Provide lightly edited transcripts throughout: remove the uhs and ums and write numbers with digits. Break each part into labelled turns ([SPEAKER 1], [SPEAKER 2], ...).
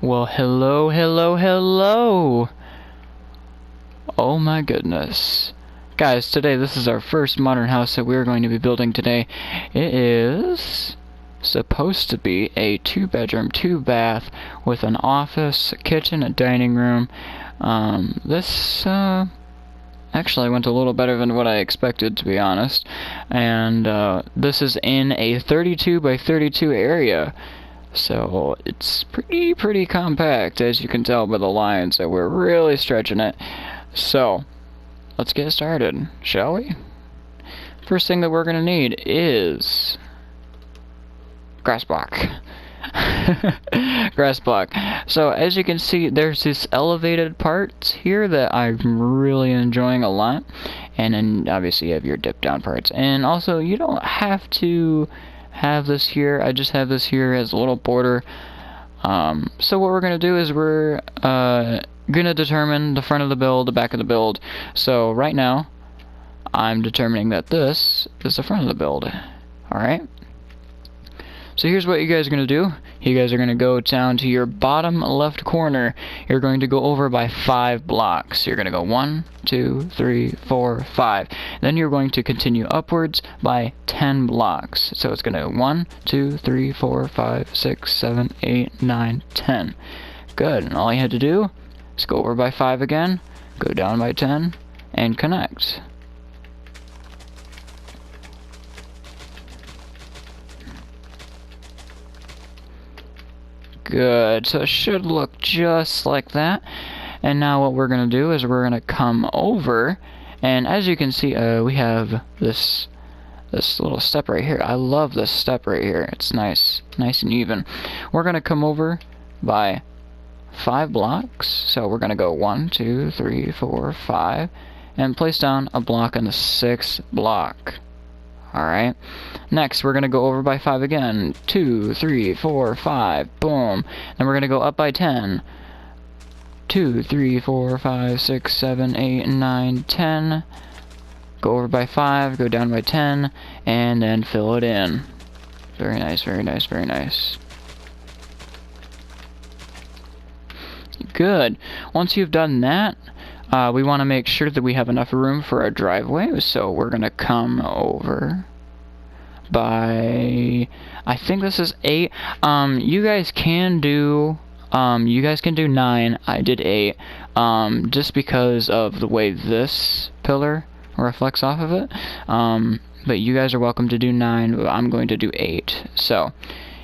[SPEAKER 1] Well, hello, hello, hello! Oh my goodness. Guys, today this is our first modern house that we're going to be building today. It is supposed to be a 2-bedroom, 2-bath with an office, a kitchen, a dining room. This actually went a little better than what I expected, to be honest. And this is in a 32 by 32 area. So it's pretty compact, as you can tell by the lines that we're really stretching it. So let's get started, shall we? First thing that we're gonna need is grass block. Grass block. So as you can see, there's this elevated part here that I'm really enjoying a lot, and then obviously you have your dip down parts. And also, you don't have to have this here. I just have this here as a little border. So what we're gonna do is we're gonna determine the front of the build, the back of the build. So right now I'm determining that this is the front of the build. Alright, so here's what you guys are gonna do. You guys are gonna go down to your bottom left corner. You're going to go over by 5 blocks. You're gonna go 1, 2, 3, 4, 5. Then you're going to continue upwards by 10 blocks. So it's gonna go 1, 2, 3, 4, 5, 6, 7, 8, 9, 10. Good. And all you had to do is go over by 5 again, go down by 10, and connect. Good, so it should look just like that. And now what we're gonna do is we're gonna come over, and as you can see, we have this little step right here. I love this step right here. It's nice and even. We're gonna come over by 5 blocks, so we're gonna go 1, 2, 3, 4, 5, and place down a block on the 6th block. Alright, next we're going to go over by 5 again. 2, 3, 4, 5, boom. Then we're going to go up by 10. 2, 3, 4, 5, 6, 7, 8, 9, 10. Go over by 5, go down by 10, and then fill it in. Very nice, very nice, very nice. Good. Once you've done that, we want to make sure that we have enough room for our driveway, so we're going to come over by, I think this is 8. You guys can do 9. I did 8, just because of the way this pillar reflects off of it. But you guys are welcome to do 9. I'm going to do 8. So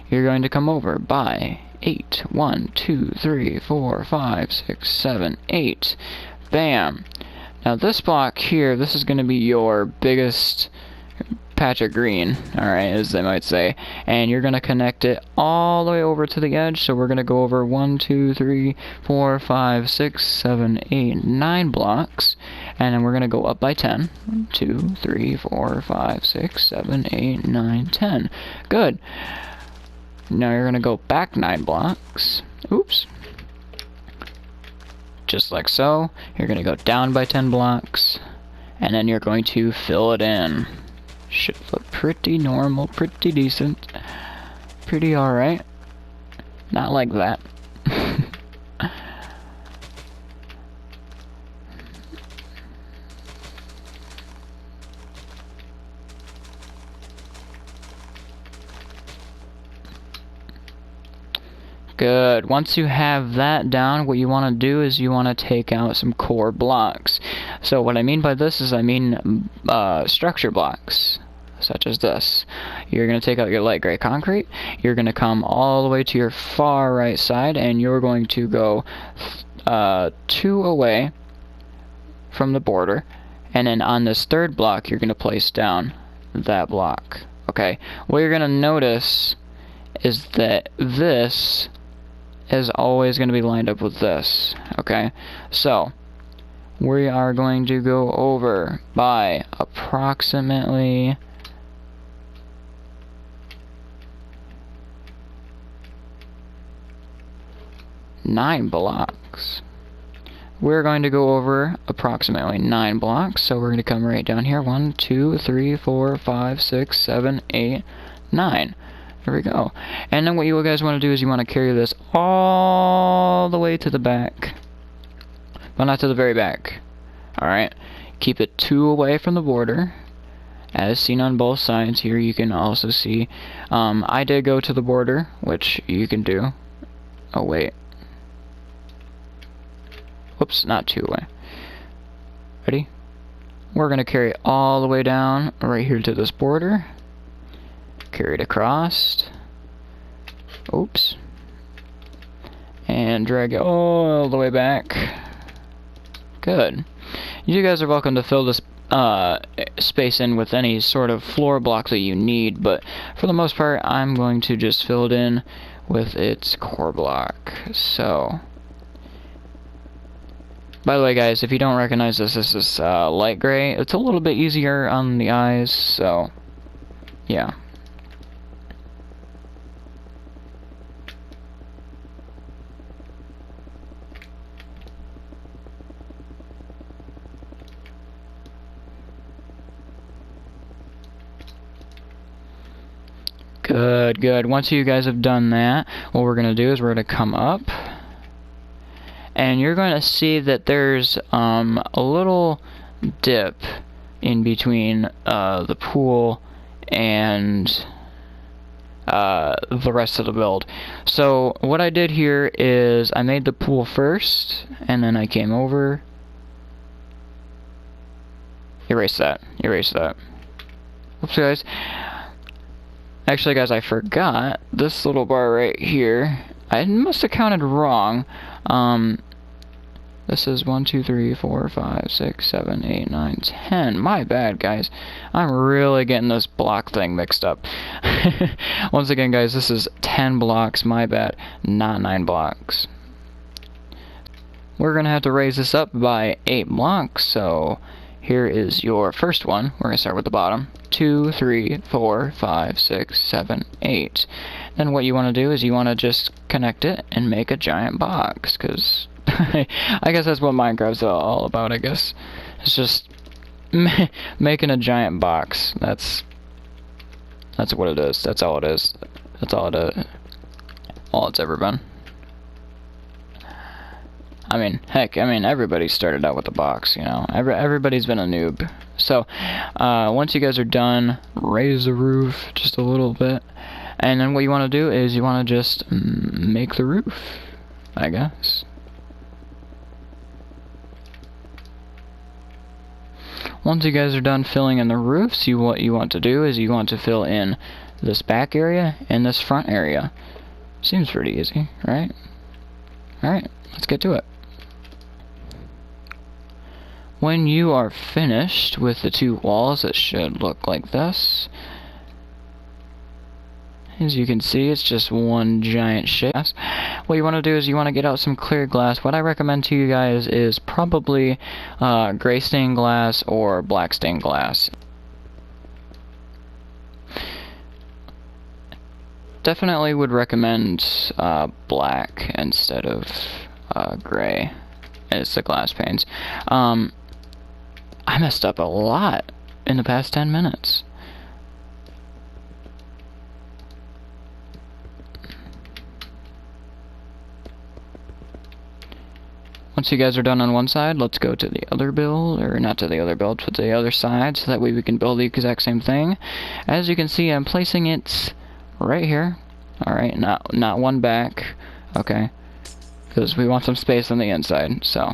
[SPEAKER 1] you're going to come over by 8. 1, 2, 3, 4, 5, 6, 7, 8. Bam! Now this block here, this is going to be your biggest patch of green, alright, as they might say. And you're going to connect it all the way over to the edge, so we're going to go over 1, 2, 3, 4, 5, 6, 7, 8, 9 blocks. And then we're going to go up by 10. 1, 2, 3, 4, 5, 6, 7, 8, 9, 10. Good. Now you're going to go back 9 blocks. Oops. Just like so. You're going to go down by 10 blocks, and then you're going to fill it in. Should look pretty normal, pretty decent, pretty alright. Not like that. Good. Once you have that down, what you want to do is you want to take out some core blocks. So what I mean by this is I mean structure blocks, such as this. You're going to take out your light gray concrete. You're going to come all the way to your far right side, and you're going to go 2 away from the border. And then on this 3rd block, you're going to place down that block. Okay. What you're going to notice is that this is always going to be lined up with this. Okay, so we are going to go over by approximately 9 blocks. We're going to go over approximately 9 blocks, so we're going to come right down here. 1, 2, 3, 4, 5, 6, 7, 8, 9. There we go. And then what you guys want to do is you want to carry this all the way to the back. But not to the very back. Alright. Keep it 2 away from the border. As seen on both sides here, you can also see. I did go to the border, which you can do. Oh, wait. Whoops, not 2 away. Ready? We're going to carry it all the way down right here to this border. Carry it across. Oops. And drag it all the way back. Good. You guys are welcome to fill this space in with any sort of floor block that you need, but for the most part, I'm going to just fill it in with its core block. So, by the way, guys, if you don't recognize this is light gray. It's a little bit easier on the eyes, so yeah. Good, good. Once you guys have done that, what we're going to do is we're going to come up. And you're going to see that there's a little dip in between the pool and the rest of the build. So what I did here is I made the pool first, and then I came over. Erase that. Erase that. Oops, guys. Actually, guys, I forgot this little bar right here. I must have counted wrong. This is 1, 2, 3, 4, 5, 6, 7, 8, 9, 10. My bad, guys. I'm really getting this block thing mixed up. Once again, guys, this is 10 blocks. My bad. Not 9 blocks. We're going to have to raise this up by 8 blocks, so here is your first one. We're going to start with the bottom. 2, 3, 4, 5, 6, 7, 8. Then what you want to do is you want to just connect it and make a giant box, because I guess that's what Minecraft's all about, I guess. It's just making a giant box. That's what it is. That's all it is. That's all it's ever been. I mean, heck, everybody started out with a box, you know. Everybody's been a noob. So, once you guys are done, raise the roof just a little bit. And then what you want to do is you want to just make the roof, I guess. Once you guys are done filling in the roofs, what you want to do is you want to fill in this back area and this front area. Seems pretty easy, right? Alright, let's get to it. When you are finished with the 2 walls, it should look like this. As you can see, it's just one giant shit. What you want to do is you want to get out some clear glass. What I recommend to you guys is probably gray stained glass or black stained glass. Definitely would recommend black instead of gray as the glass panes. I messed up a lot in the past 10 minutes. Once you guys are done on one side, let's go to the other build, or not to the other build, but to the other side, so that way we can build the exact same thing. As you can see, I'm placing it right here. Alright, not one back, okay, because we want some space on the inside, so.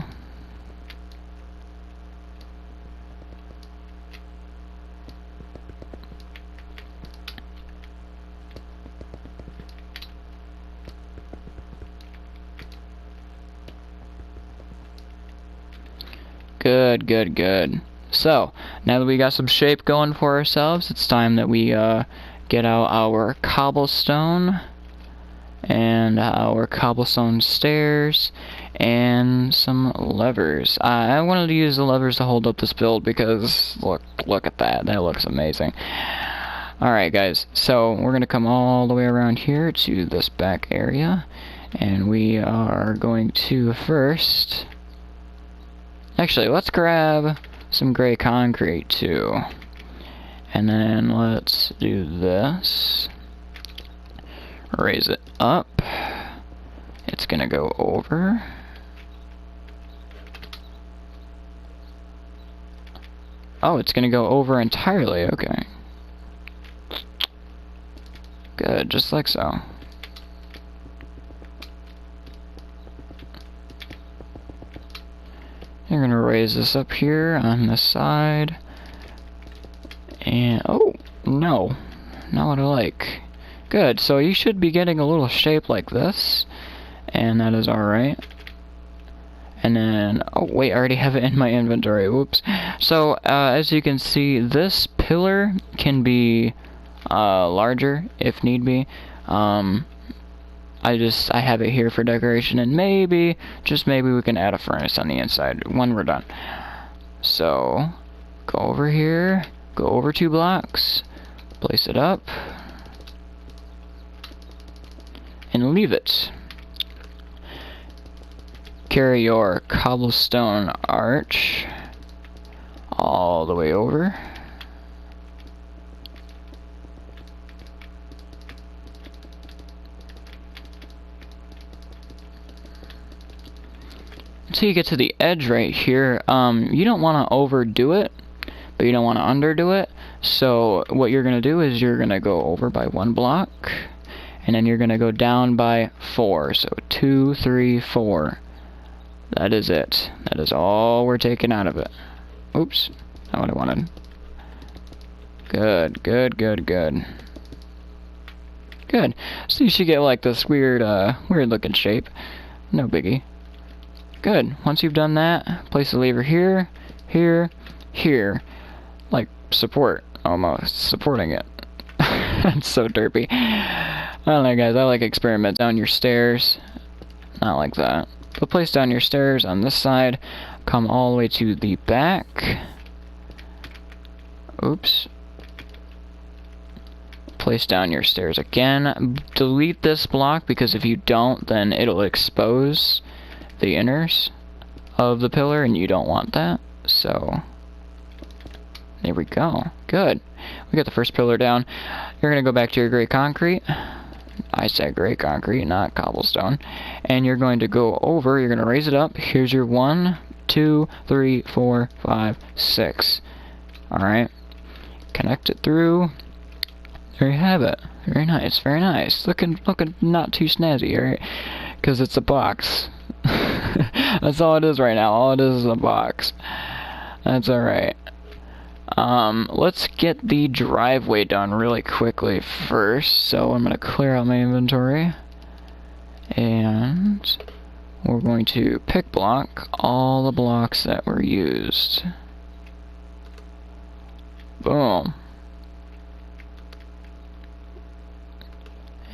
[SPEAKER 1] Good, good, good. So, now that we got some shape going for ourselves, it's time that we get out our cobblestone and our cobblestone stairs and some levers. I wanted to use the levers to hold up this build because look at that. That looks amazing. Alright, guys, so we're going to come all the way around here to this back area, and we are going to first... Actually, let's grab some gray concrete too. And then let's do this. raise it up. It's gonna go over. Oh, it's gonna go over entirely, okay. Good, just like so. You're gonna raise this up here on the side. And, oh, no. Not what I like. Good, so you should be getting a little shape like this. And that is alright. And then, oh wait, I already have it in my inventory, whoops. So, as you can see, this pillar can be larger if need be. I have it here for decoration, and maybe, just maybe we can add a furnace on the inside when we're done. So, go over here, go over 2 blocks, place it up, and leave it. Carry your cobblestone arch all the way over. Until you get to the edge right here, you don't want to overdo it, but you don't want to underdo it. So what you're going to do is you're going to go over by 1 block, and then you're going to go down by 4. So 2, 3, 4. That is it. That is all we're taking out of it. Oops, not what I wanted. Good, good, good, good. Good. So you should get like this weird looking shape. No biggie. Good. Once you've done that, place the lever here, here, here. Like support, almost. Supporting it. That's so derpy. I don't know, guys. I like experiments. Down your stairs. Not like that. But place down your stairs on this side. Come all the way to the back. Oops. Place down your stairs again. Delete this block, because if you don't, then it'll expose the inners of the pillar, and you don't want that. So there we go. Good. We got the first pillar down. You're gonna go back to your gray concrete. I said gray concrete, not cobblestone. And you're going to go over, you're going to raise it up. Here's your 1, 2, 3, 4, 5, 6. Alright. Connect it through. There you have it. Very nice, very nice. Looking not too snazzy, alright? Because it's a box. That's all it is right now. All it is a box. That's alright. Let's get the driveway done really quickly first. So I'm going to clear out my inventory. And we're going to pick block all the blocks that were used. Boom.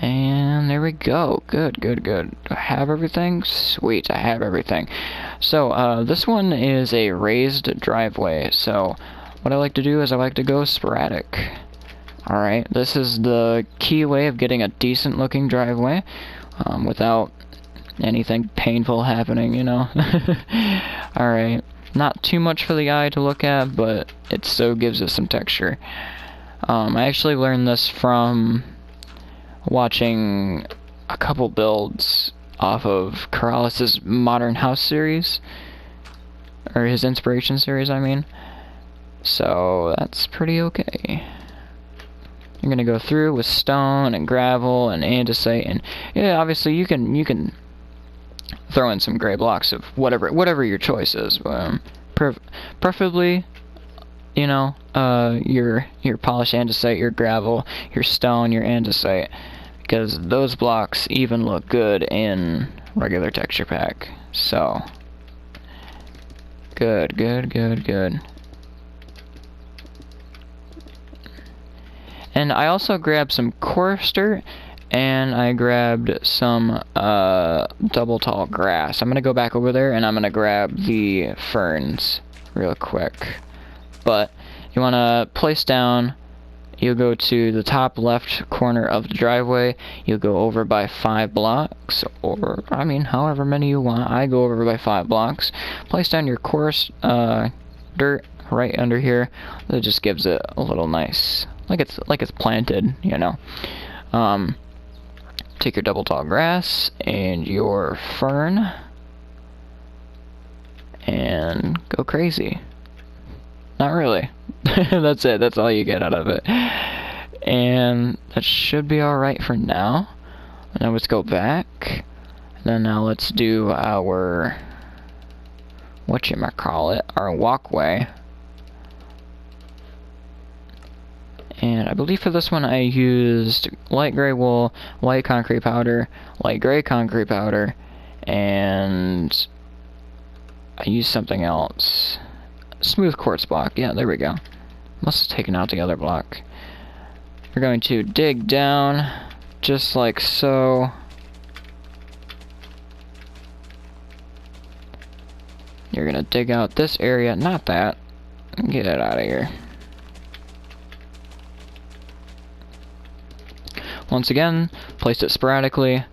[SPEAKER 1] And there we go. Good, good, good. Do I have everything? Sweet, I have everything. So, this one is a raised driveway. So, what I like to do is I like to go sporadic. Alright, this is the key way of getting a decent looking driveway without anything painful happening, you know. Alright, not too much for the eye to look at, but it still gives us some texture. I actually learned this from watching a couple builds off of Corralis's Modern House series, or his inspiration series, I mean. So that's pretty okay. You're gonna go through with stone and gravel and andesite, and yeah, obviously you can throw in some gray blocks of whatever your choice is. Preferably, you know, your polished andesite, your gravel, your stone, your andesite, because those blocks even look good in regular texture pack. So good, good, good, good. And I also grabbed some coarse dirt, and I grabbed some double tall grass. I'm gonna go back over there and I'm gonna grab the ferns real quick. But you wanna place down, you'll go to the top left corner of the driveway, you'll go over by 5 blocks, or I mean however many you want. I go over by 5 blocks. Place down your coarse dirt right under here. That just gives it a little nice, like it's planted, you know. take your double tall grass and your fern and go crazy. Not really. That's it. That's all you get out of it. And that should be alright for now. Now let's go back. And then now let's do our, whatchamacallit, our walkway. And I believe for this one I used light gray wool, white concrete powder, light gray concrete powder, and I used something else. Smooth quartz block. Yeah, there we go. Must have taken out the other block. We're going to dig down, just like so. You're gonna dig out this area, not that. Get it out of here. Once again, place it sporadically.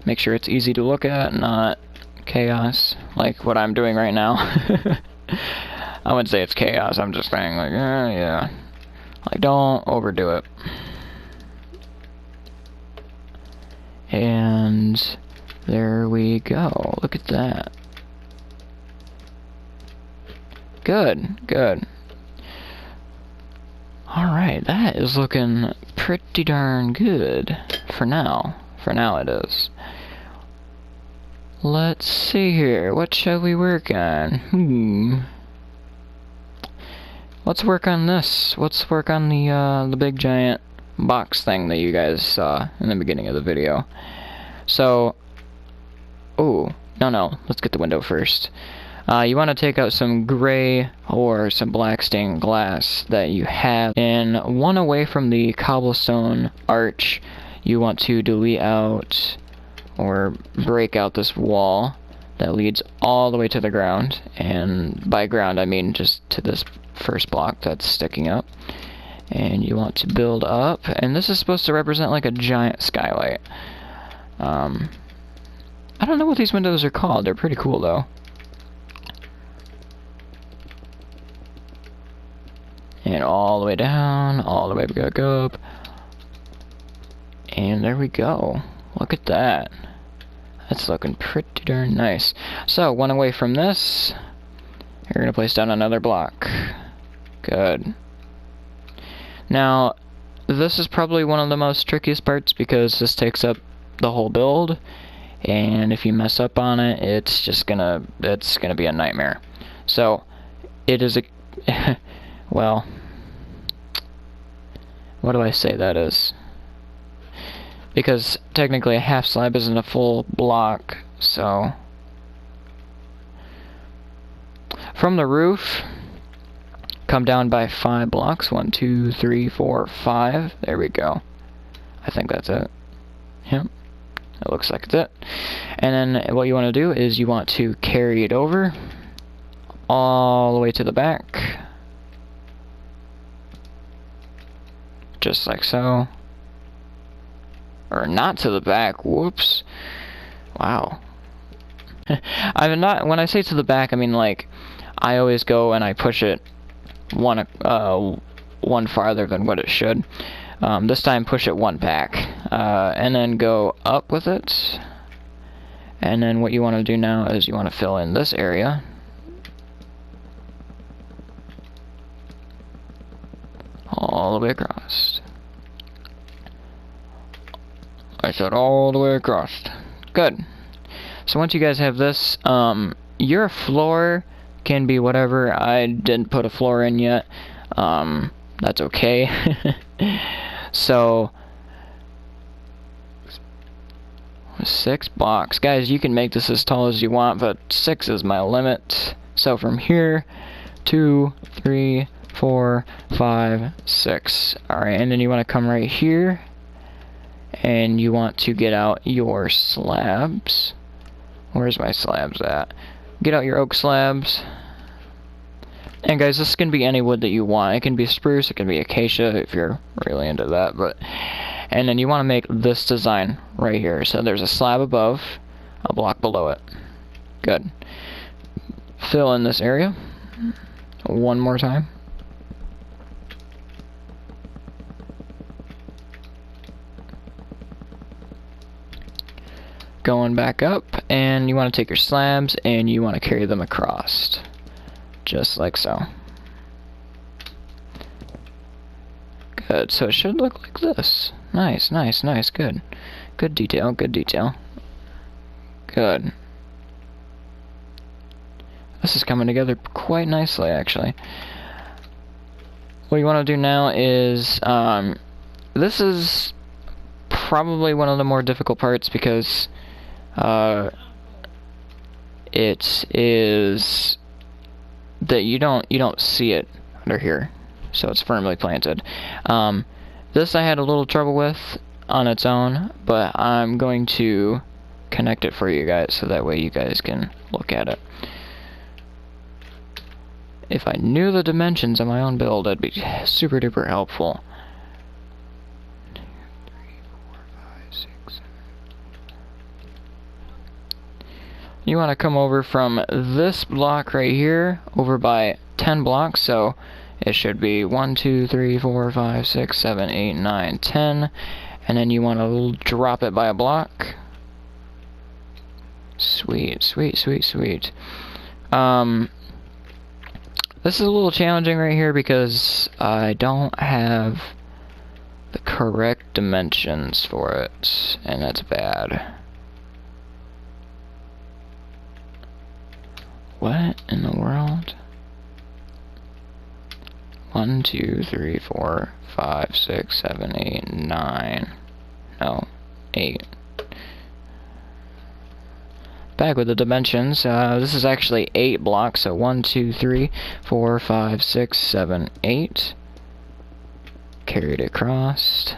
[SPEAKER 1] Make sure it's easy to look at, not chaos, like what I'm doing right now. I wouldn't say it's chaos, I'm just saying, like, yeah. Like, don't overdo it. And there we go. Look at that. Good, good. Alright, that is looking pretty darn good for now. For now it is. Let's see here. What shall we work on? Let's work on this. Let's work on the big giant box thing that you guys saw in the beginning of the video. So, oh, no, let's get the window first. You want to take out some gray or some black stained glass that you have, and one away from the cobblestone arch, you want to delete out or break out this wall that leads all the way to the ground, and by ground I mean just to this first block that's sticking up. And you want to build up, and this is supposed to represent like a giant skylight. I don't know what these windows are called. They're pretty cool though. And all the way down, all the way back up. And there we go. Look at that. That's looking pretty darn nice. So, one away from this, you're going to place down another block. Good. Now, this is probably one of the most trickiest parts because this takes up the whole build. And if you mess up on it, it's gonna be a nightmare. So, it is a... well, what do I say that is? Because technically a half slab isn't a full block, so... From the roof, come down by 5 blocks. 1, 2, 3, 4, 5. There we go. I think that's it. Yep. It looks like it's it. And then what you want to do is you want to carry it over all the way to the back. Just like so. Or not to the back. Whoops. Wow. I'm not, when I say to the back, I mean like I always go and I push it one farther than what it should. This time push it one back, and then go up with it. And then what you want to do now is you want to fill in this area. All the way across. I said all the way across. Good. So once you guys have this, your floor can be whatever. I didn't put a floor in yet. That's okay. So 6 blocks. Guys, you can make this as tall as you want, but 6 is my limit. So from here, 2, 3, 4, 5, 6. Alright, and then you want to come right here, and you want to get out your slabs. Where's my slabs at? Get out your oak slabs. And guys, this can be any wood that you want. It can be spruce, it can be acacia if you're really into that. And then you want to make this design right here. So there's a slab above, a block below it. Good. Fill in this area one more time. going back up, and you want to take your slabs and you want to carry them across. Just like so. Good, so it should look like this. Nice, nice, nice, good. Good detail, good detail. Good. This is coming together quite nicely, actually. What you want to do now is, this is probably one of the more difficult parts because, it is that you don't see it under here, so it's firmly planted. This I had a little trouble with on its own, but I'm going to connect it for you guys so that way you guys can look at it. If I knew the dimensions of my own build, that'd be super duper helpful. 2, 3, 4, 5, 6, 7. You want to come over from this block right here over by 10 blocks, so it should be 1, 2, 3, 4, 5, 6, 7, 8, 9, 10, and then you want to drop it by a block. Sweet, sweet, sweet, sweet. This is a little challenging right here because I don't have the correct dimensions for it, and that's bad. What in the world? 1, 2, 3, 4, 5, 6, 7, 8, 9. No, 8. Back with the dimensions. This is actually 8 blocks, so 1, 2, 3, 4, 5, 6, 7, 8. Carried across.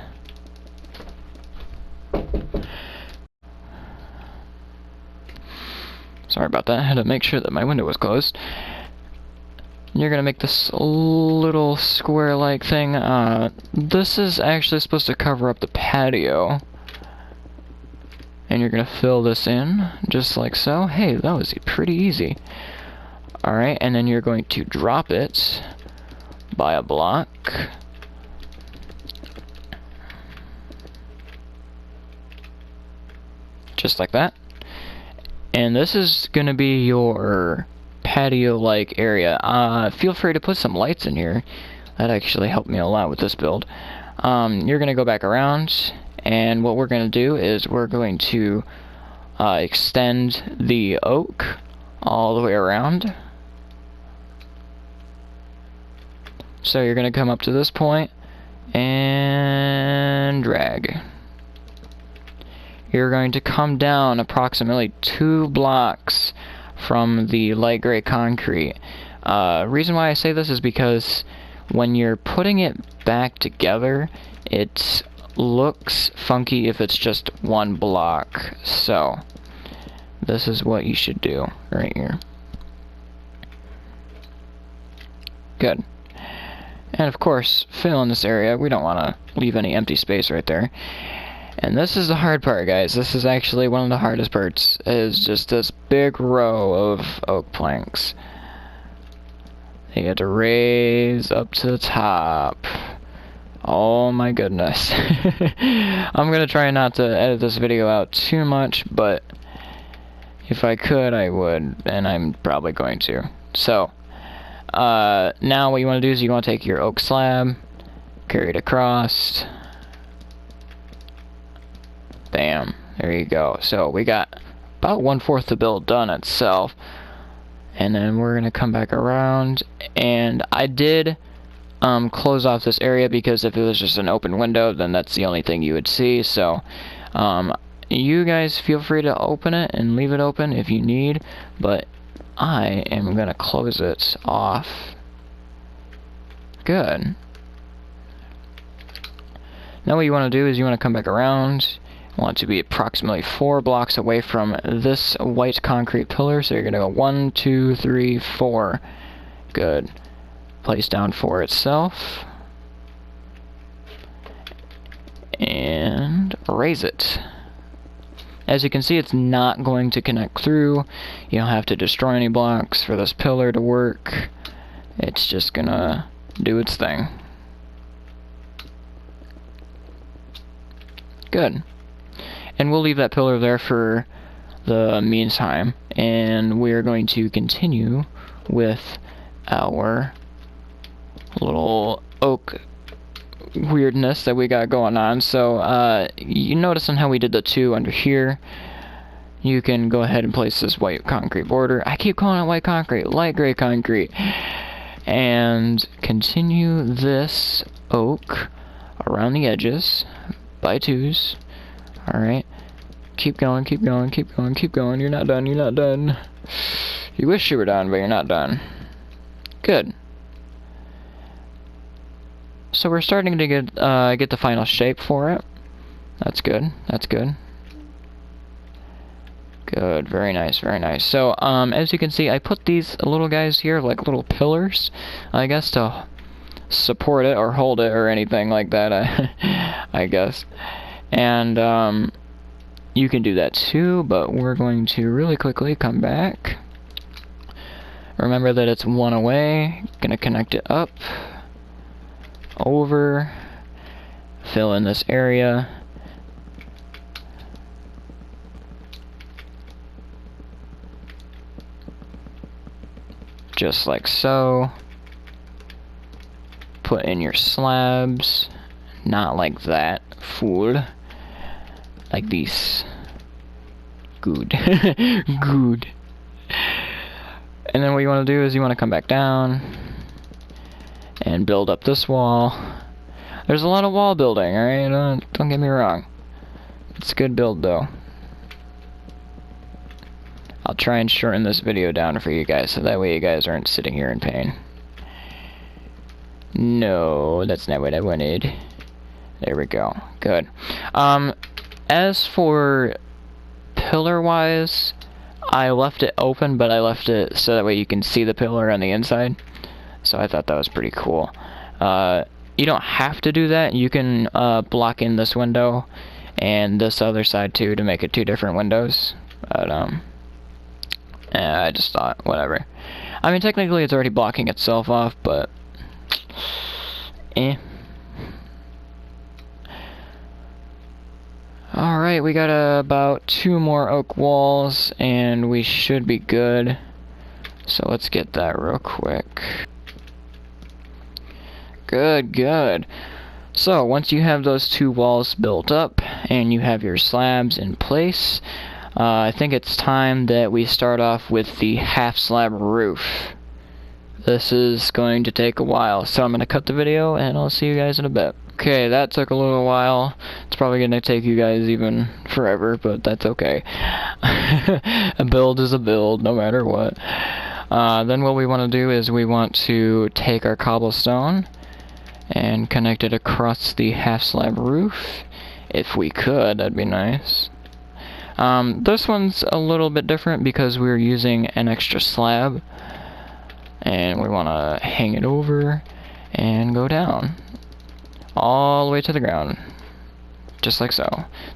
[SPEAKER 1] Sorry about that, I had to make sure that my window was closed. You're gonna make this little square-like thing. This is actually supposed to cover up the patio. And you're gonna fill this in, just like so. Hey, that was pretty easy. Alright, and then you're going to drop it by a block. Just like that. And this is gonna be your patio-like area. Feel free to put some lights in here. That actually helped me a lot with this build. You're gonna go back around, and what we're gonna do is we're going to extend the oak all the way around. So you're gonna come up to this point and drag. You're going to come down approximately 2 blocks from the light gray concrete. Reason why I say this is because when you're putting it back together, it looks funky if it's just 1 block. So this is what you should do right here. Good. And of course, fill in this area. We don't want to leave any empty space right there. And this is the hard part, guys. This is actually one of the hardest parts, is just this big row of oak planks. You have to raise up to the top. Oh my goodness. I'm gonna try not to edit this video out too much, but if I could, I would, and I'm probably going to. So, now what you want to do is you want to take your oak slab, carry it across. Bam, there you go. So we got about 1/4 the build done itself, and then we're gonna come back around, and I did close off this area because if it was just an open window, then that's the only thing you would see. So you guys feel free to open it and leave it open if you need, but I am gonna close it off. Good. Now what you want to do is you want to come back around. You want to be approximately 4 blocks away from this white concrete pillar, so you're gonna go 1, 2, 3, 4. Good. Place down 4 itself. And raise it. As you can see, it's not going to connect through. You don't have to destroy any blocks for this pillar to work. It's just gonna do its thing. Good. And we'll leave that pillar there for the meantime, and we're going to continue with our little oak weirdness that we got going on. So you notice on how we did the 2 under here, you can go ahead and place this white concrete border. I keep calling it white concrete, light gray concrete, and continue this oak around the edges by 2s. Alright, keep going, keep going, keep going, keep going. You're not done, you're not done. You wish you were done, but you're not done. Good. So we're starting to get the final shape for it. That's good, that's good. Good, very nice, very nice. So, as you can see, I put these little guys here, like little pillars, I guess, to support it or hold it or anything like that, I guess. And, you can do that too, but we're going to really quickly come back. Remember that it's 1 away. Gonna connect it up, over, fill in this area. Just like so. Put in your slabs. Not like that, fool. Like these. Good. Good. And then what you want to do is you want to come back down and build up this wall. There's a lot of wall building, alright? Don't get me wrong. It's a good build though. I'll try and shorten this video down for you guys, so that way you guys aren't sitting here in pain. No, that's not what I wanted. There we go. Good. As for pillar-wise, I left it open, but I left it so that way you can see the pillar on the inside. So I thought that was pretty cool. You don't have to do that. You can block in this window and this other side too to make it 2 different windows. But I just thought, whatever. I mean, technically it's already blocking itself off, but Alright, we got about 2 more oak walls, and we should be good. So let's get that real quick. Good, good. So, once you have those 2 walls built up, and you have your slabs in place, I think it's time that we start off with the half slab roof. This is going to take a while, so I'm going to cut the video, and I'll see you guys in a bit. Okay, that took a little while. It's probably going to take you guys even forever, but that's okay. A build is a build, no matter what. Then what we want to do is we want to take our cobblestone and connect it across the half slab roof. If we could, that'd be nice. This one's a little bit different because we're using an extra slab. And we want to hang it over and go down. All the way to the ground. Just like so.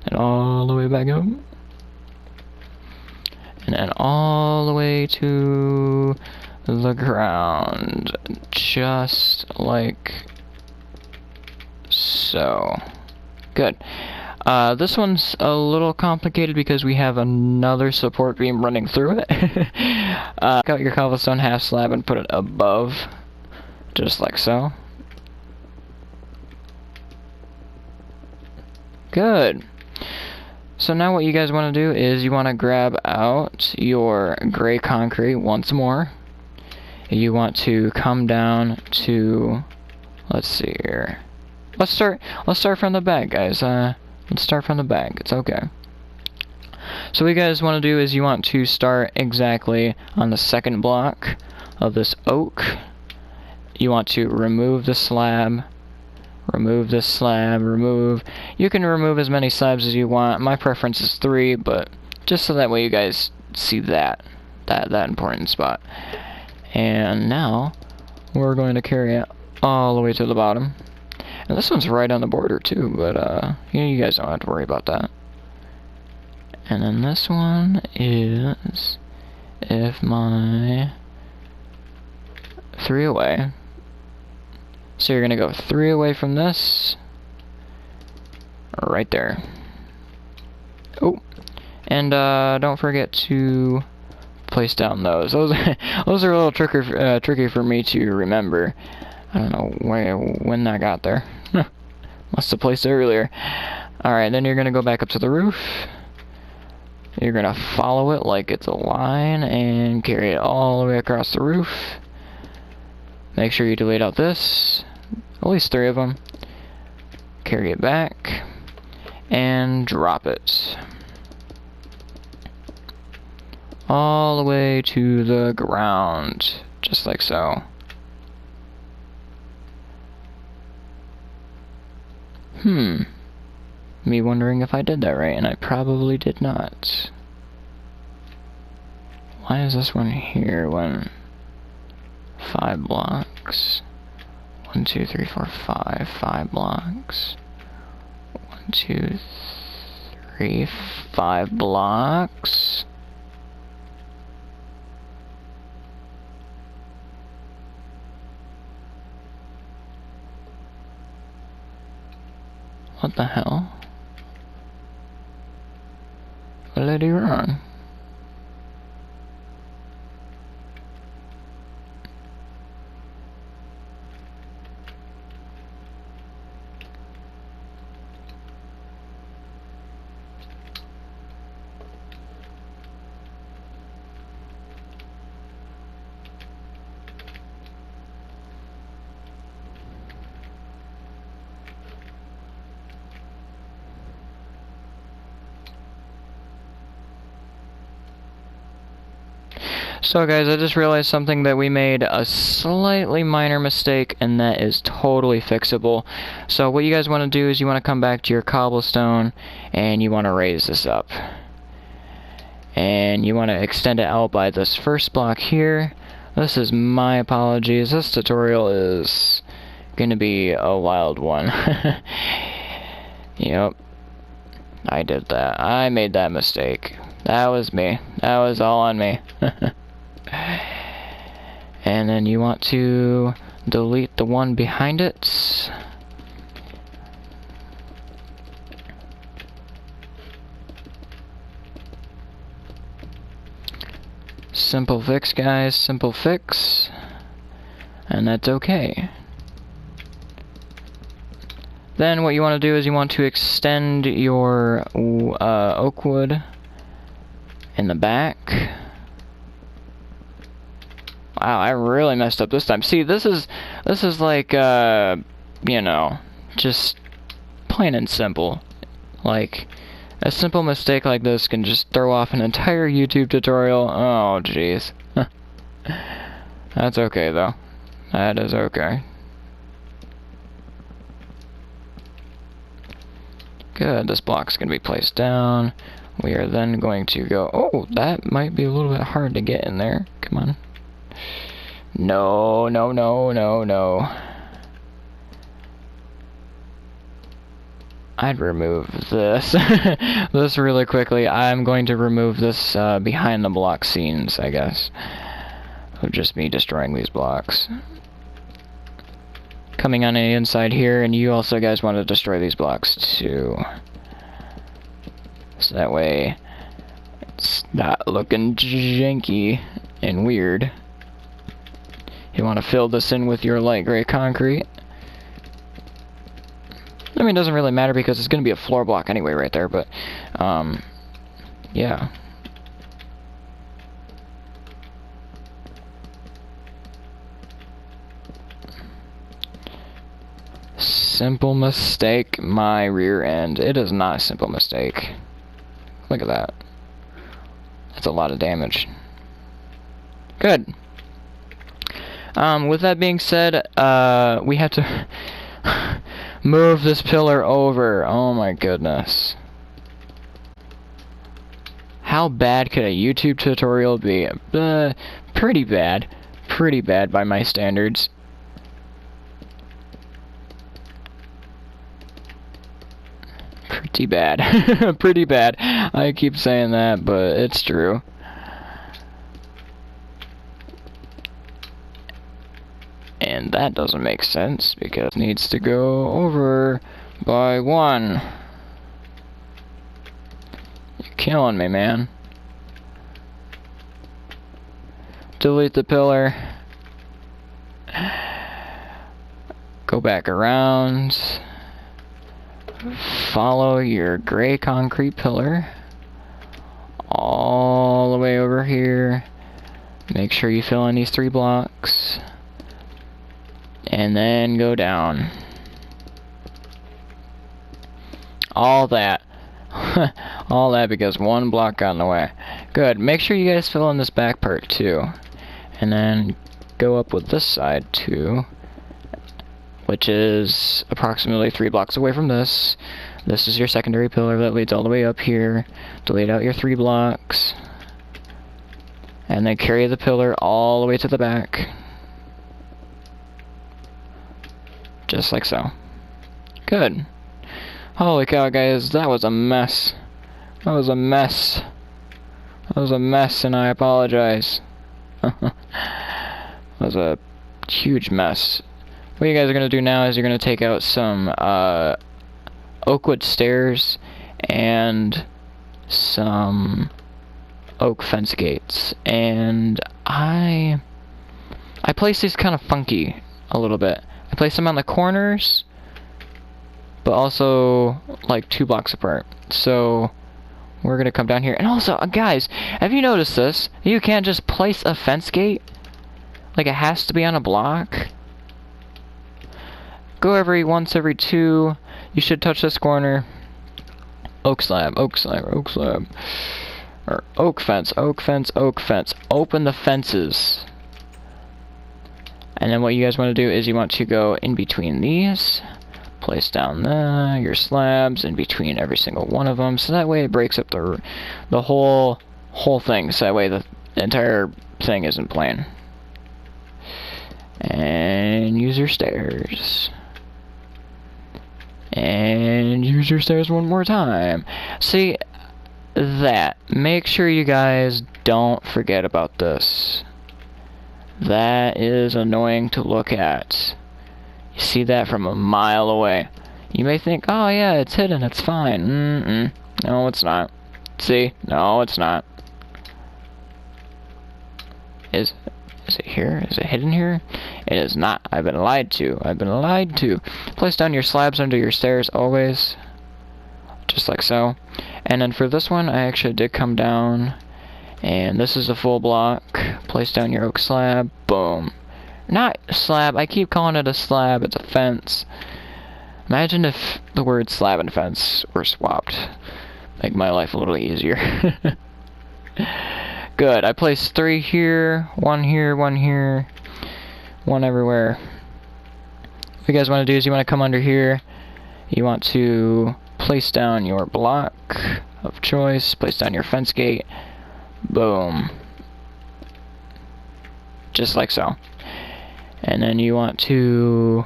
[SPEAKER 1] And all the way back up. And then all the way to the ground. Just like so. Good. This one's a little complicated because we have another support beam running through it. Take out your cobblestone half slab and put it above, just like so. Good. So now what you guys want to do is you want to grab out your gray concrete once more. You want to come down to, let's see here. Let's start from the back, guys. Let's start from the back. It's okay. So what you guys want to do is you want to start exactly on the 2nd block of this oak. You want to remove the slab. Remove this slab. Remove. You can remove as many slabs as you want. My preference is 3, but just so that way you guys see that important spot. And now we're going to carry it all the way to the bottom. And this one's right on the border too, but you guys don't have to worry about that. And then this one is, if my 3 away. So you're gonna go 3 away from this, right there. Oh, And don't forget to place down those. Those are a little tricky for me to remember. I don't know when I got there. Must have placed it earlier. Alright, then you're gonna go back up to the roof. You're gonna follow it like it's a line and carry it all the way across the roof. Make sure you delete out this. At least 3 of them. Carry it back. And drop it. All the way to the ground. Just like so. Me wondering if I did that right, and I probably did not. Why is this one here when 5 blocks? 1, 2, 3, 4, 5. 5 blocks. 1, 2, 3, 5 blocks. What the hell? What did I do wrong? So guys, I just realized something, that we made a slightly minor mistake, and that is totally fixable. So what you guys want to do is you want to come back to your cobblestone and you want to raise this up. And you want to extend it out by this first block here. This is my apologies. This tutorial is going to be a wild one. Yep. I did that. I made that mistake. That was me. That was all on me. And then you want to delete the one behind it. Simple fix, guys. Simple fix. And that's okay. Then what you want to do is you want to extend your oak wood in the back. Wow, I really messed up this time. See, this is like, you know, just plain and simple. Like, a simple mistake like this can just throw off an entire YouTube tutorial. Oh, jeez. That's okay, though. That is okay. Good, this block's going to be placed down. We are then going to go... Oh, that might be a little bit hard to get in there. Come on. No, no, no, no, no. I'd remove this. This really quickly. I'm going to remove this behind the block scenes, I guess. Of just me destroying these blocks. Coming on the inside here, and you also guys want to destroy these blocks too. So that way it's not looking janky and weird. You want to fill this in with your light gray concrete. I mean, it doesn't really matter because it's going to be a floor block anyway right there, but, yeah. Simple mistake, my rear end. It is not a simple mistake. Look at that. That's a lot of damage. Good. With that being said, we have to move this pillar over. Oh my goodness. How bad could a YouTube tutorial be? Pretty bad. Pretty bad by my standards. Pretty bad. Pretty bad. I keep saying that, but it's true. And that doesn't make sense because it needs to go over by 1. You killing me, man. Delete the pillar. Go back around. Follow your gray concrete pillar all the way over here. Make sure you fill in these 3 blocks. And then go down. All that. All that because 1 block got in the way. Good. Make sure you guys fill in this back part too. And then go up with this side too, which is approximately 3 blocks away from this. This is your secondary pillar that leads all the way up here. Delete out your 3 blocks. And then carry the pillar all the way to the back. Just like so. Good. Holy cow, guys, that was a mess. That was a mess. That was a mess, and I apologize. That was a huge mess. What you guys are going to do now is you're going to take out some oak wood stairs and some oak fence gates. And I place these kind of funky a little bit. I place them on the corners, but also like 2 blocks apart. So we're going to come down here. And also, guys, have you noticed this? You can't just place a fence gate. Like, it has to be on a block. Go once every 2. You should touch this corner. Oak slab, oak slab, oak slab. Or oak fence, oak fence, oak fence. Open the fences. And then what you guys want to do is you want to go in between these. Place down your slabs in between every single one of them. So that way it breaks up the whole thing. So that way the entire thing isn't plain. And use your stairs. And use your stairs one more time. See, that. Make sure you guys don't forget about this. That is annoying to look at. You see that from a mile away. You may think, oh yeah, it's hidden, it's fine. No, it's not. See? No, it's not. Is it here? Is it hidden here? It is not. I've been lied to. I've been lied to. Place down your slabs under your stairs always. Just like so. And then for this one, I actually did come down. And this is a full block. Place down your oak slab. Boom. Not slab. I keep calling it a slab. It's a fence. Imagine if the words slab and fence were swapped. Make my life a little easier. Good. I placed 3 here, 1 here, 1 here, 1 everywhere. What you guys want to do is you want to come under here. You want to place down your block of choice. Place down your fence gate. Boom. Just like so. And then you want to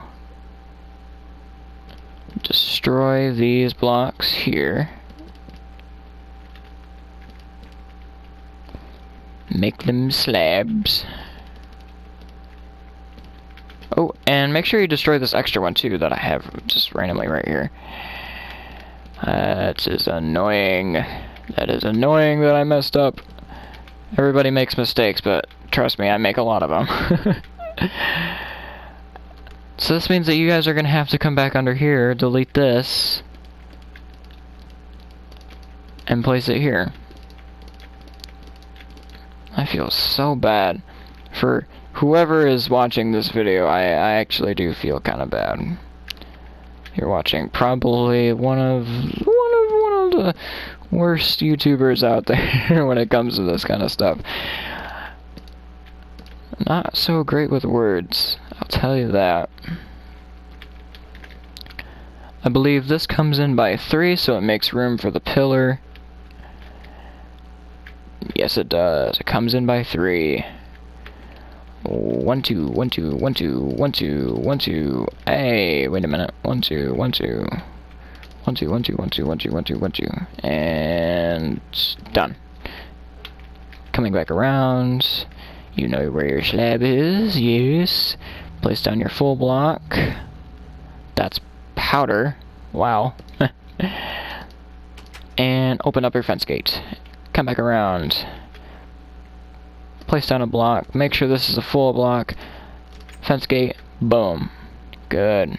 [SPEAKER 1] destroy these blocks here. Make them slabs. Oh, and make sure you destroy this extra one too that I have just randomly right here. That is annoying. That is annoying that I messed up. Everybody makes mistakes, but trust me, I make a lot of them. So this means that you guys are going to have to come back under here, delete this, and place it here. I feel so bad. For whoever is watching this video, I actually do feel kind of bad. You're watching probably one of the worst YouTubers out there when it comes to this kind of stuff. Not so great with words, I'll tell you that. I believe this comes in by 3, so it makes room for the pillar. Yes, it does. It comes in by 3. 1, 2, 1, 2, 1, 2, 1, 2, 1, 2. Hey, wait a minute. 1, 2, 1, 2. 1, 2, 1, 2, 1, 2, 1, 2, 1, 2, 1, 2. And done. Coming back around. You know where your slab is, yes. Place down your full block. That's powder. Wow. and open up your fence gate. Come back around. Place down a block. Make sure this is a full block. Fence gate. Boom. Good.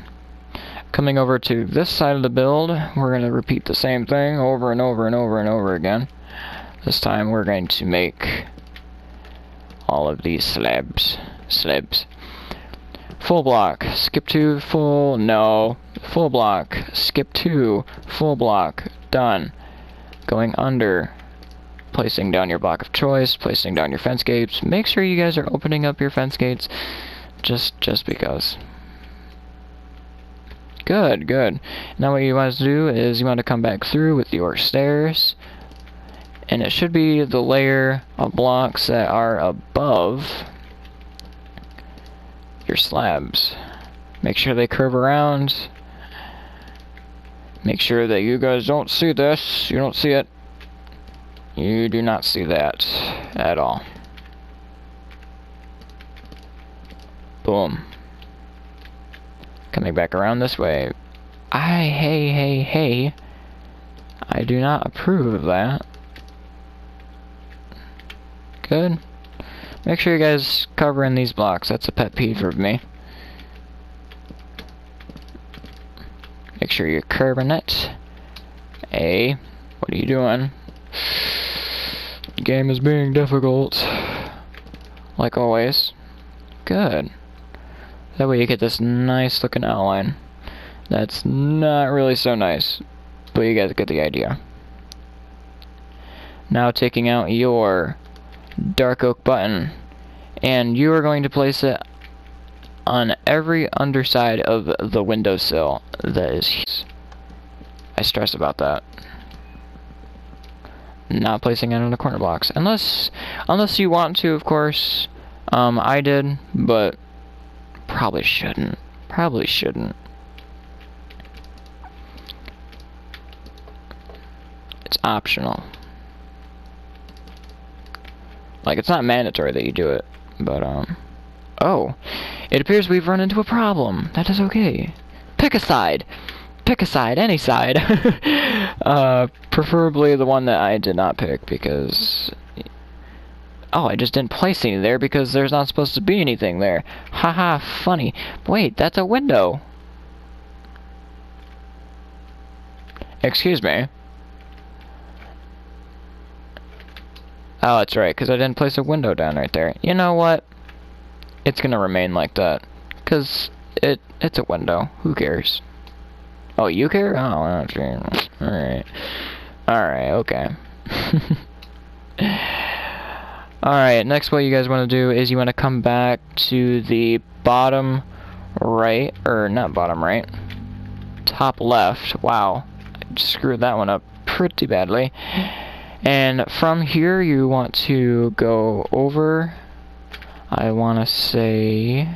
[SPEAKER 1] Coming over to this side of the build, we're going to repeat the same thing over and over and over and over again. This time we're going to make all of these slabs. Full block. Skip 2. Full. No. Full block. Skip 2. Full block. Done. Going under. Placing down your block of choice. Placing down your fence gates. Make sure you guys are opening up your fence gates. Just because. Good, good. Now what you want to do is you want to come back through with your stairs. And it should be the layer of blocks that are above your slabs. Make sure they curve around. Make sure that you guys don't see this. You don't see it. You do not see that at all. Boom. Coming back around this way. Hey. I do not approve of that. Good. Make sure you guys cover in these blocks. That's a pet peeve of me. Make sure you're curving it. Hey, what are you doing? The game is being difficult. Like always. Good. That way you get this nice looking outline. That's not really so nice, but you guys get the idea. Now taking out your dark oak button, and you are going to place it on every underside of the windowsill. That is, I stress about that. Not placing it on the corner blocks, unless you want to, of course. I did, but probably shouldn't. It's optional. Like, it's not mandatory that you do it, but, oh. It appears we've run into a problem. That is okay. Pick a side. Pick a side, any side. Preferably the one that I did not pick, because... Oh, I just didn't place any there because there's not supposed to be anything there. Haha, funny. Wait, that's a window. Excuse me. Oh, that's right, because I didn't place a window down right there. You know what? It's gonna remain like that. Because it's a window. Who cares? Oh, you care? Oh, alright. Alright, okay. Alright, next what you guys want to do is you want to come back to the bottom right, or not bottom right, top left. Wow, I screwed that one up pretty badly. And from here you want to go over, I want to say...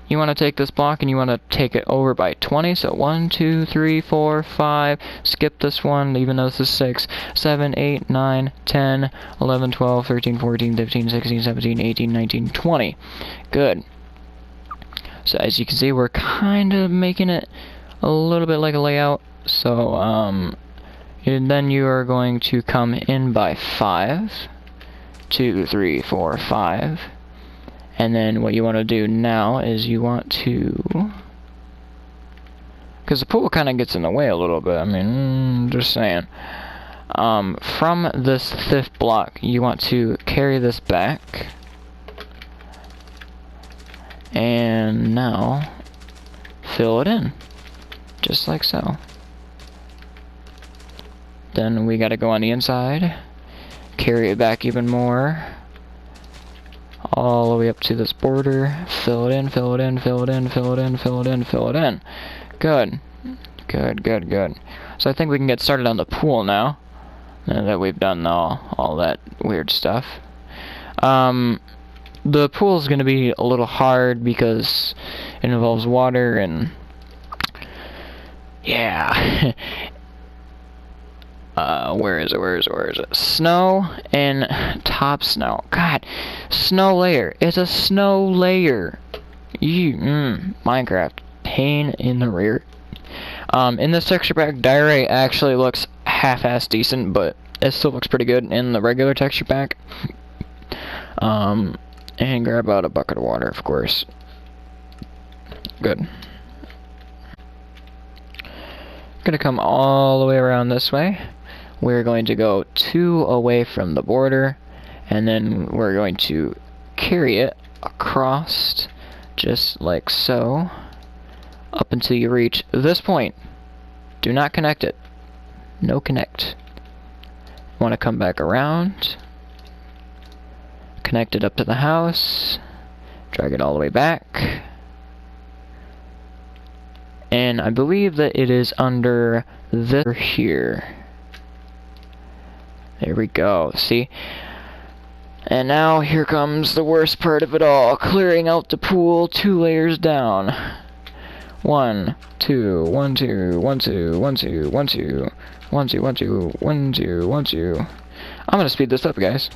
[SPEAKER 1] You want to take this block and you want to take it over by 20. So 1, 2, 3, 4, 5. Skip this one, even though this is 6, 7, 8, 9, 10, 11, 12, 13, 14, 15, 16, 17, 18, 19, 20. Good. So as you can see, we're kind of making it a little bit like a layout. So and then you are going to come in by 5. 2, 3, 4, 5. And then what you want to do now is you want to... Because the pool kind of gets in the way a little bit. I mean, just saying. From this 5th block, you want to carry this back. And now, fill it in. Just like so. Then we got to go on the inside. Carry it back even more. All the way up to this border. Fill it in, fill it in, fill it in, fill it in, fill it in, fill it in. Good. Good, good, good. So I think we can get started on the pool now. Now that we've done all that weird stuff. The pool is going to be a little hard because it involves water and... Yeah. where is it? Snow and top snow. God, snow layer. It's a snow layer. Minecraft. Pain in the rear. In this texture pack, diorite actually looks half-ass decent, but it still looks pretty good in the regular texture pack. And grab out a bucket of water, of course. Good. Gonna come all the way around this way. We're going to go 2 away from the border, and then we're going to carry it across, just like so, up until you reach this point. Do not connect it. No connect. Want to come back around, connect it up to the house, drag it all the way back, and I believe that it is under this here. There we go, see? And now here comes the worst part of it all, clearing out the pool 2 layers down. 1, 2, 1, 2, 1, 2, 1, 2, 1, 2, 1, 2, 1, 2, 1, 2, 1, 2. I'm gonna speed this up, guys.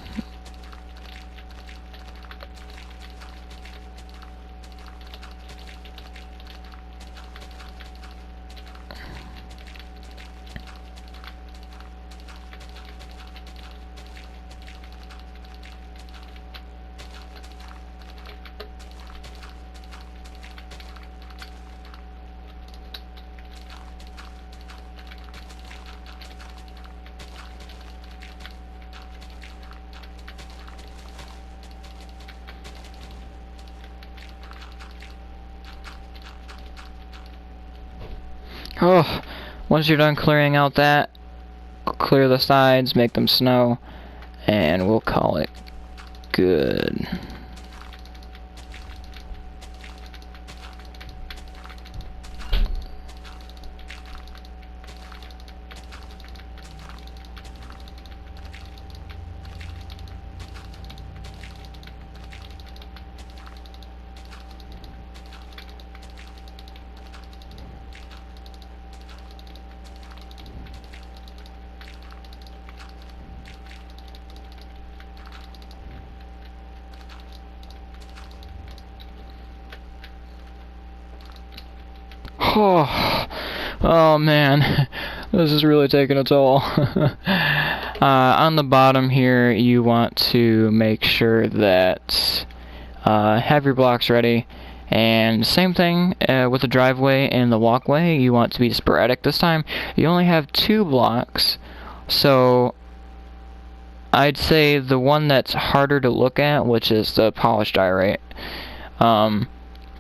[SPEAKER 1] Oh, once you're done clearing out that, clear the sides, make them snow, and we'll call it good. Oh man, this is really taking a toll. On the bottom here, you want to make sure that have your blocks ready. And same thing with the driveway and the walkway, you want to be sporadic. This time, you only have 2 blocks, so I'd say the one that's harder to look at, which is the polished diorite,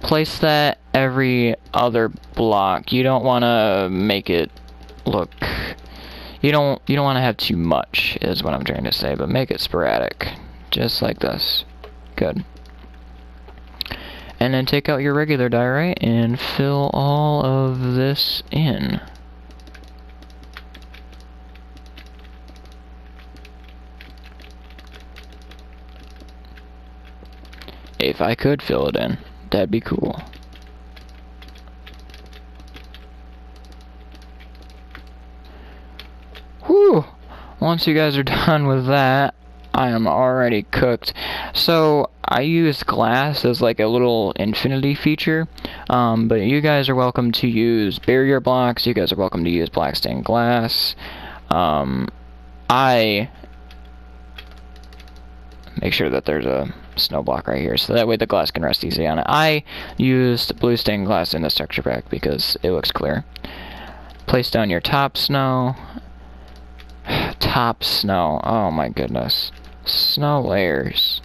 [SPEAKER 1] place that every other block. You don't want to make it look, you don't want to have too much, is what I'm trying to say, but make it sporadic, just like this. Good. And then take out your regular diorite and fill all of this in. If I could fill it in, that'd be cool. Whew! Once you guys are done with that, I am already cooked. So I use glass as like a little infinity feature, but you guys are welcome to use barrier blocks. You guys are welcome to use black stained glass. I make sure that there's a snow block right here, so that way the glass can rest easy on it. I used blue stained glass in this texture pack because it looks clear. Place down your top snow. Top snow. Oh my goodness. Snow layers.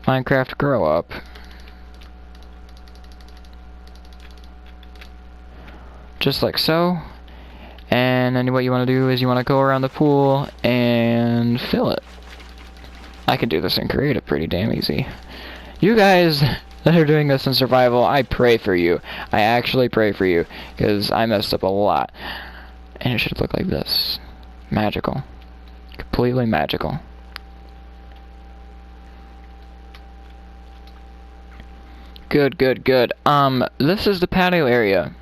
[SPEAKER 1] Minecraft, grow up. Just like so. And then what you want to do is you want to go around the pool and fill it. I can do this in creative pretty damn easy. You guys that are doing this in survival, I pray for you. I actually pray for you, because I messed up a lot. And it should look like this. Magical. Completely magical. Good, good, good. This is the patio area.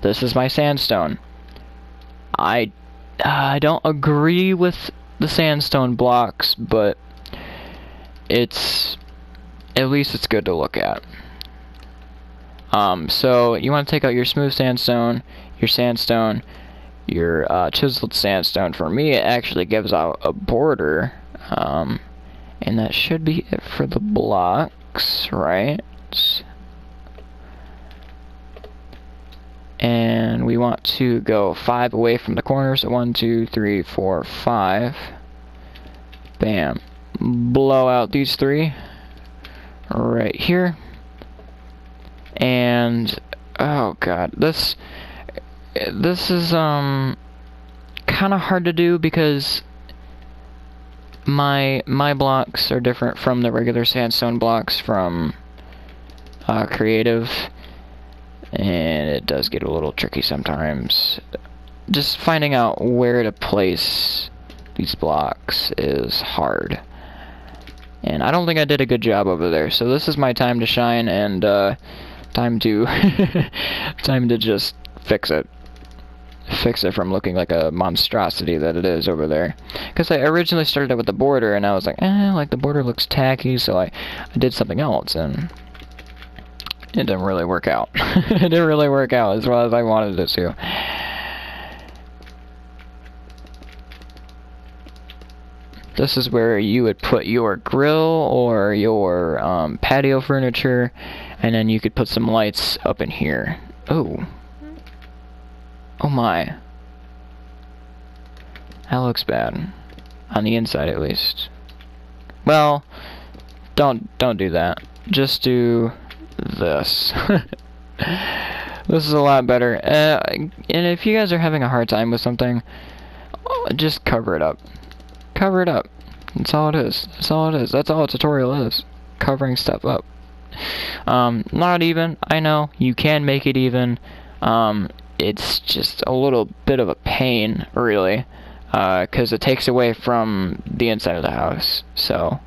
[SPEAKER 1] This is my sandstone. I I don't agree with the sandstone blocks, but at least it's good to look at. So you want to take out your smooth sandstone, your chiseled sandstone. For me, it actually gives out a border, and that should be it for the blocks, right? And we want to go 5 away from the corners. So 1, 2, 3, 4, 5. Bam. Blow out these 3 right here. And oh god, this is kind of hard to do because my blocks are different from the regular sandstone blocks from Creative, and it does get a little tricky sometimes. Just finding out where to place these blocks is hard, and I don't think I did a good job over there. So this is my time to shine, and time to time to just fix it from looking like a monstrosity that it is over there. Because I originally started out with the border, and I was like, like the border looks tacky, so I did something else, and it didn't really work out. It didn't really work out as well as I wanted it to. This is where you would put your grill or your patio furniture, and then you could put some lights up in here. Oh. Oh my. That looks bad. On the inside, at least. Well, don't do that. Just do this. This is a lot better. And if you guys are having a hard time with something, just cover it up. Cover it up. That's all it is. That's all it is. That's all a tutorial is. Covering stuff up. Not even. I know. You can make it even. It's just a little bit of a pain, really. Because it takes away from the inside of the house. So,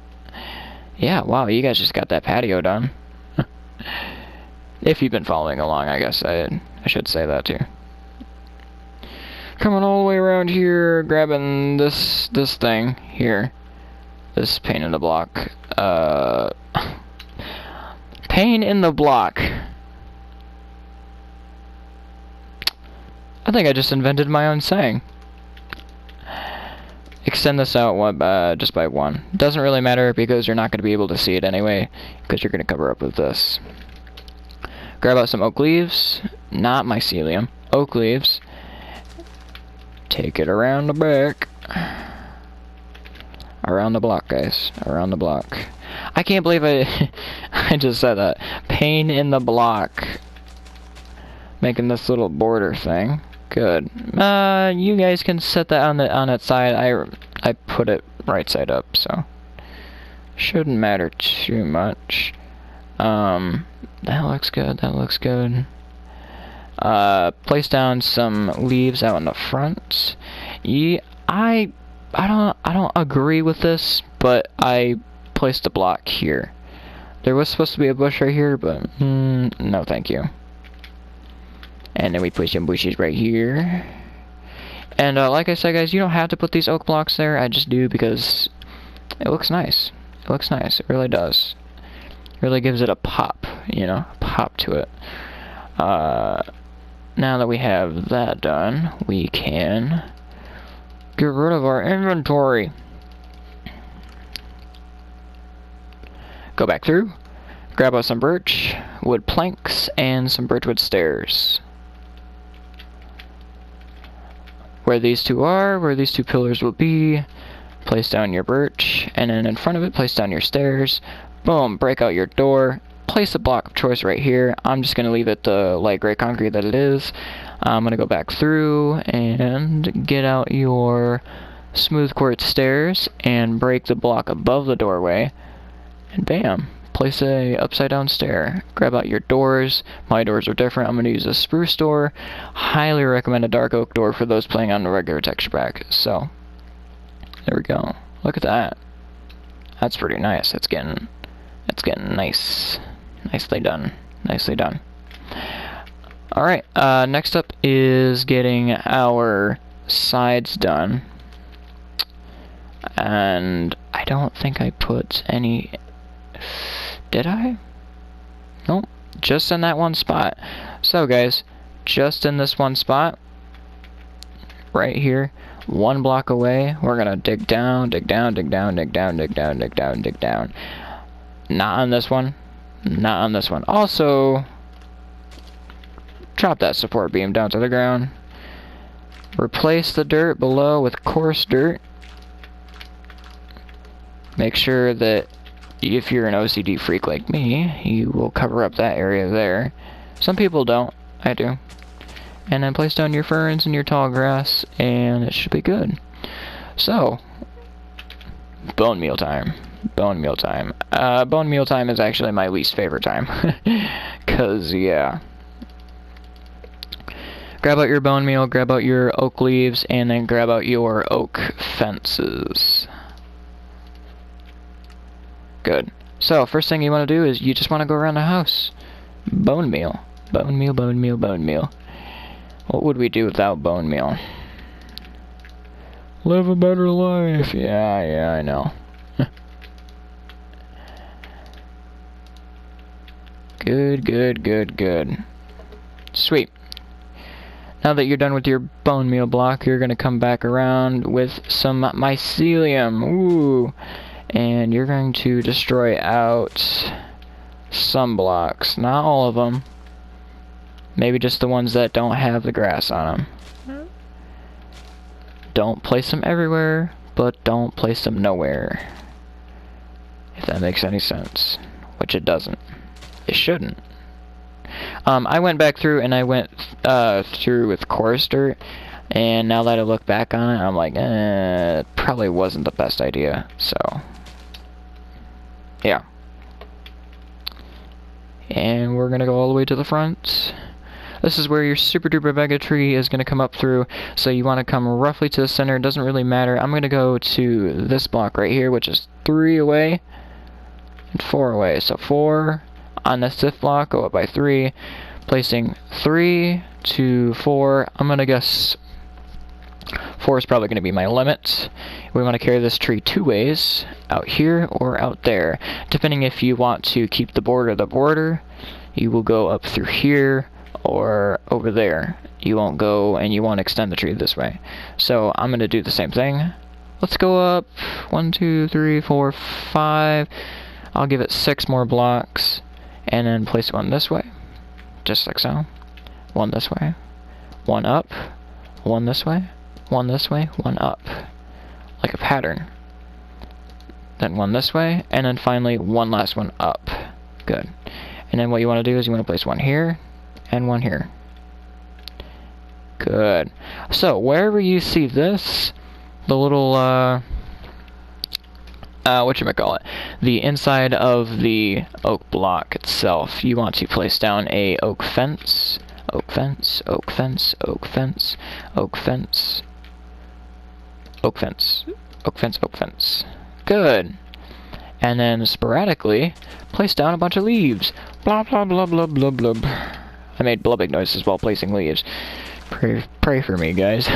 [SPEAKER 1] yeah, wow, you guys just got that patio done. If you've been following along, I guess I should say that too. Coming all the way around here, grabbing this thing here. This pane in the block. Pane in the block. I think I just invented my own saying. Extend this out just by 1. Doesn't really matter because you're not going to be able to see it anyway, because you're going to cover up with this. Grab out some oak leaves, not mycelium, oak leaves. Take it around the back. Around the block, guys. Around the block. I can't believe I just said that. Pane in the block. Making this little border thing. Good. You guys can set that on that side. I put it right side up, so shouldn't matter too much. That looks good. That looks good. Place down some leaves out in the front. Yeah, I don't agree with this, but I placed a block here. There was supposed to be a bush right here, but no, thank you. And then we put some bushes right here. And like I said, guys, you don't have to put these oak blocks there. I just do because it looks nice. It looks nice. It really does. It really gives it a pop, you know, a pop to it. Now that we have that done, we can get rid of our inventory. Go back through, grab out some birch wood planks and some birchwood stairs. Where these two are, where these 2 pillars will be, place down your birch, and then in front of it, place down your stairs. Boom, break out your door. Place a block of choice right here. I'm just going to leave it the light gray concrete that it is. I'm going to go back through and get out your smooth quartz stairs and break the block above the doorway. And bam, place a upside down stair. Grab out your doors. My doors are different. I'm going to use a spruce door. Highly recommend a dark oak door for those playing on the regular texture pack. So, there we go. Look at that. That's pretty nice. That's getting nice. Nicely done. Nicely done. Alright, next up is getting our sides done. And I don't think I put any... Did I? Nope. Just in that one spot. So guys, just in this one spot, right here, 1 block away, we're gonna dig down, dig down, dig down, dig down, dig down, dig down, dig down. Not on this one. Not on this one. Also, drop that support beam down to the ground. Replace the dirt below with coarse dirt. Make sure that if you're an OCD freak like me, you will cover up that area there. Some people don't. I do. And then place down your ferns and your tall grass, and it should be good. So, bone meal time. Bone meal time. Bone meal time is actually my least favorite time. 'Cause, yeah. Grab out your bone meal, grab out your oak leaves, and then grab out your oak fences. Good. So, first thing you want to do is you just want to go around the house. Bone meal. Bone meal, bone meal, bone meal. What would we do without bone meal? Live a better life. Yeah, I know. Good. Sweet. Now that you're done with your bone meal block, you're going to come back around with some mycelium. Ooh. And you're going to destroy out some blocks. Not all of them. Maybe just the ones that don't have the grass on them. Don't place them everywhere, but don't place them nowhere. If that makes any sense. Which it doesn't. It shouldn't. I went back through and I went through with coarse dirt. And now that I look back on it, I'm like, it probably wasn't the best idea. So, yeah. And we're going to go all the way to the front. This is where your super duper mega tree is going to come up through. So you want to come roughly to the center. It doesn't really matter. I'm going to go to this block right here, which is 3 away and 4 away. So 4 on this 5th block, go up by 3. Placing 3 to 4. I'm going to guess 4 is probably going to be my limit. We want to carry this tree 2 ways, out here or out there. Depending if you want to keep the border, you will go up through here or over there. You won't go and you won't extend the tree this way. So I'm going to do the same thing. Let's go up 1, 2, 3, 4, 5. I'll give it 6 more blocks and then place 1 this way. Just like so. 1 this way. 1 up. 1 this way. 1 this way, 1 up. Like a pattern. Then 1 this way, and then finally 1 last one up. Good. And then what you want to do is you want to place 1 here, and 1 here. Good. So, wherever you see this, the little, whatchamacallit, the inside of the oak block itself, you want to place down a oak fence. Oak fence, oak fence, oak fence, oak fence. Oak fence, oak fence, oak fence. Good. And then sporadically, place down a bunch of leaves. Blah, blah, blah, blah, blah, blah. I made blubbing noises while placing leaves. Pray for me, guys.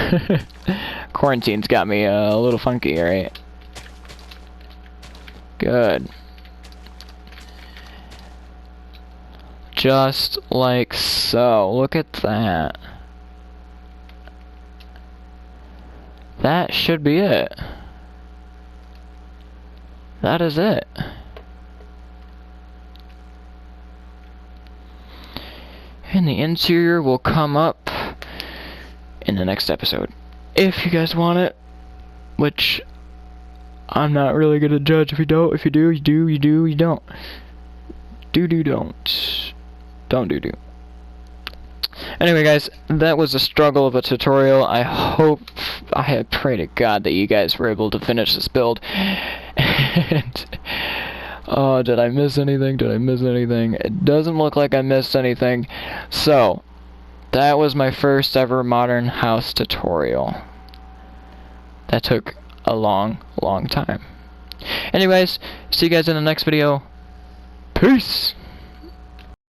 [SPEAKER 1] Quarantine's got me a little funky, alright? Good. Just like so. Look at that. That should be it. That is it. And the interior will come up in the next episode. If you guys want it. Which I'm not really gonna judge if you don't. If you do, you do, you do, you don't. Don't. Don't do. Anyway, guys, that was a struggle of a tutorial. I pray to God that you guys were able to finish this build. And, oh, did I miss anything? It doesn't look like I missed anything. So, that was my first ever modern house tutorial. That took a long time. Anyways, see you guys in the next video. Peace!